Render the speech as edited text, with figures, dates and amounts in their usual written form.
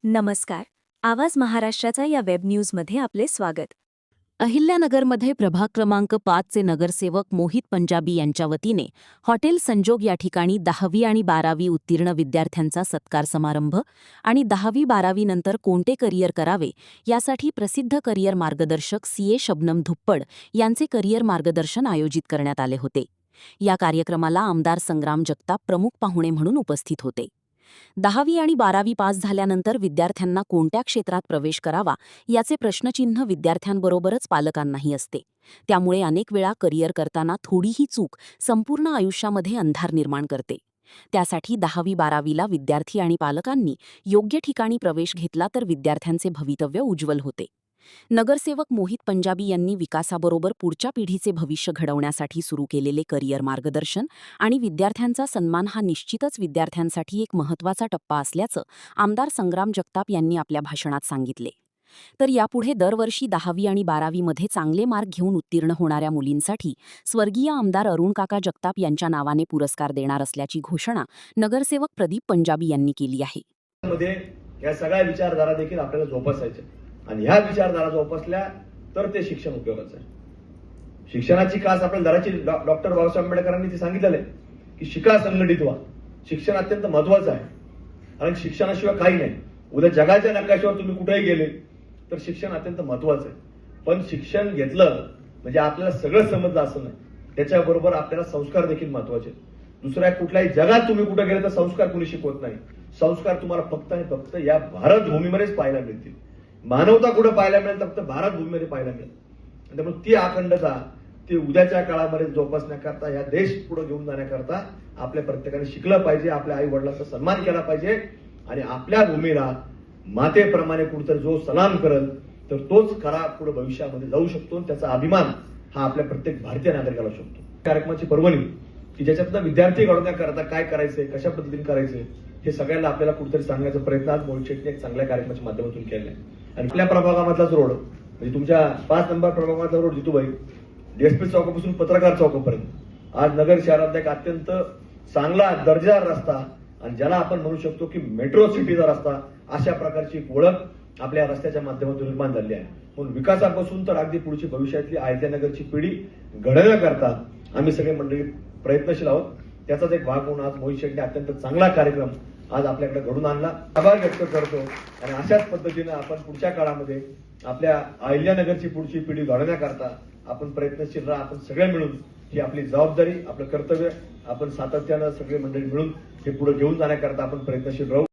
नमस्कार. आवाज महाराष्ट्राचा या वेब न्यूजमध्ये आपले स्वागत. अहिल्यानगरमध्ये प्रभाग क्रमांक 5 चे नगरसेवक मोहित पंजाबी यांच्या वतीने हॉटेल संजोग या ठिकाणी 10वी आणि 12वी उत्तीर्ण विद्यार्थ्यांचा सत्कार समारंभ आणि 10वी-12वी नंतर कोणते करिअर करावे यासाठी प्रसिद्ध करिअर मार्गदर्शक सीए शबनम धुप्पड यांचे करिअर मार्गदर्शन आयोजित करण्यात आले होते. या कार्यक्रमाला आमदार संग्राम जगताप प्रमुख पाहुणे म्हणून उपस्थित होते. 10वी आणि 12वी पास झाल्यानंतर विद्यार्थ्यांना कोणत्या क्षेत्रात प्रवेश करावा याचे प्रश्नचिन्ह विद्यार्थ्यांबरोबरच पालकांनाही असते. त्यामुळे अनेक वेळा करिअर करताना थोडीही चूक संपूर्ण आयुष्यामध्ये अंधार निर्माण करते. त्यासाठी 10वी-12वीला विद्यार्थी आणि पालकांनी योग्य ठिकाणी प्रवेश घेतला तर विद्यार्थ्यांचे भवितव्य उज्ज्वल होते. नगरसेवक मोहित पंजाबी यांनी विकासाबरोबर पुढच्या पिढीचे भविष्य घडवण्यासाठी सुरू केलेले करिअर मार्गदर्शन आणि विद्यार्थ्यांचा सन्मान हा निश्चितच विद्यार्थ्यांसाठी एक महत्त्वाचा टप्पा असल्याचं आमदार संग्राम जगताप यांनी आपल्या भाषणात सांगितले. तर यापुढे दरवर्षी 10वी आणि 12वीमध्ये चांगले मार्क घेऊन उत्तीर्ण होणाऱ्या मुलींसाठी स्वर्गीय आमदार अरुणकाका जगताप यांच्या नावाने पुरस्कार देणार असल्याची घोषणा नगरसेवक प्रदीप पंजाबी यांनी केली आहे. या सगळ्या विचारधारा देखील आपल्याला जोपासायच्या आणि ह्या विचारधारा जोपासल्या तर ते शिक्षण उपयोगाचं आहे. शिक्षणाची कास आपल्या दराची डॉक्टर बाबासाहेब आंबेडकरांनी ते सांगितलेलं आहे की शिका संघटित व्हा. शिक्षण अत्यंत महत्वाचं आहे आणि शिक्षणाशिवाय काही नाही. उद्या जगाच्या नकाशावर तुम्ही कुठेही गेले तर शिक्षण अत्यंत महत्वाचं आहे. पण शिक्षण घेतलं म्हणजे आपल्याला सगळं समजलं असं नाही. त्याच्याबरोबर आपल्याला संस्कार देखील महत्वाचे. दुसऱ्या कुठल्याही जगात तुम्ही कुठे गेले तर संस्कार कुणी शिकवत नाही. संस्कार तुम्हाला फक्त आणि फक्त या भारत भूमीमध्येच पाहायला मिळतील. मानवता कुठे पाहायला मिळेल तर फक्त भारत भूमीमध्ये पाहायला मिळेल. त्यामुळे ती अखंडता ती उद्याच्या काळामध्ये जोपासण्याकरता या देश पुढे घेऊन जाण्याकरता आपल्या प्रत्येकाने शिकलं पाहिजे. आपल्या आई वडिलांचा सन्मान केला पाहिजे आणि आपल्या भूमीला मातेप्रमाणे कुठेतरी जो सलाम करेल तर तोच खरा पुढे भविष्यामध्ये जाऊ शकतो. त्याचा अभिमान हा आपल्या प्रत्येक भारतीय नागरिकाला शकतो. कार्यक्रमाची पर्वणी की ज्याच्यातनं विद्यार्थी घडवण्याकरता काय करायचंय, कशा पद्धतीने करायचंय हे सगळ्यांना आपल्याला कुठेतरी सांगण्याचा प्रयत्न आज मोहित शेट्टीने एक चांगल्या कार्यक्रमाच्या माध्यमातून केलाय. आणि आपल्या प्रभागामधलाच रोड म्हणजे तुमच्या 5 नंबर प्रभागामधला रोड जितूबाई डीएसपी चौकापासून पत्रकार चौकापर्यंत आज नगर शहरातला एक अत्यंत चांगला दर्जेदार रस्ता आणि ज्याला आपण म्हणू शकतो की मेट्रो सिटीचा रस्ता अशा प्रकारची एक ओळख आपल्या रस्त्याच्या माध्यमातून निर्माण झाली आहे. म्हणून विकासापासून तर अगदी पुढची भविष्यातली अहिल्यानगरची पिढी घडवण्याकरता आम्ही सगळे मंडळी प्रयत्नशील आहोत. त्याचाच एक भाग म्हणून आज मोहित शेट्टीने अत्यंत चांगला कार्यक्रम आज आपल्याकडे घडून आणला. आभार व्यक्त करतो आणि अशाच पद्धतीने आपण पुढच्या काळामध्ये आपल्या अहिल्यानगरची पुढची पिढी घडवण्याकरता आपण प्रयत्नशील राहा. आपण सगळे मिळून ही आपली जबाबदारी, आपलं कर्तव्य आपण सातत्यानं सगळे मंडळी मिळून हे पुढे घेऊन जाण्याकरता आपण प्रयत्नशील राहू.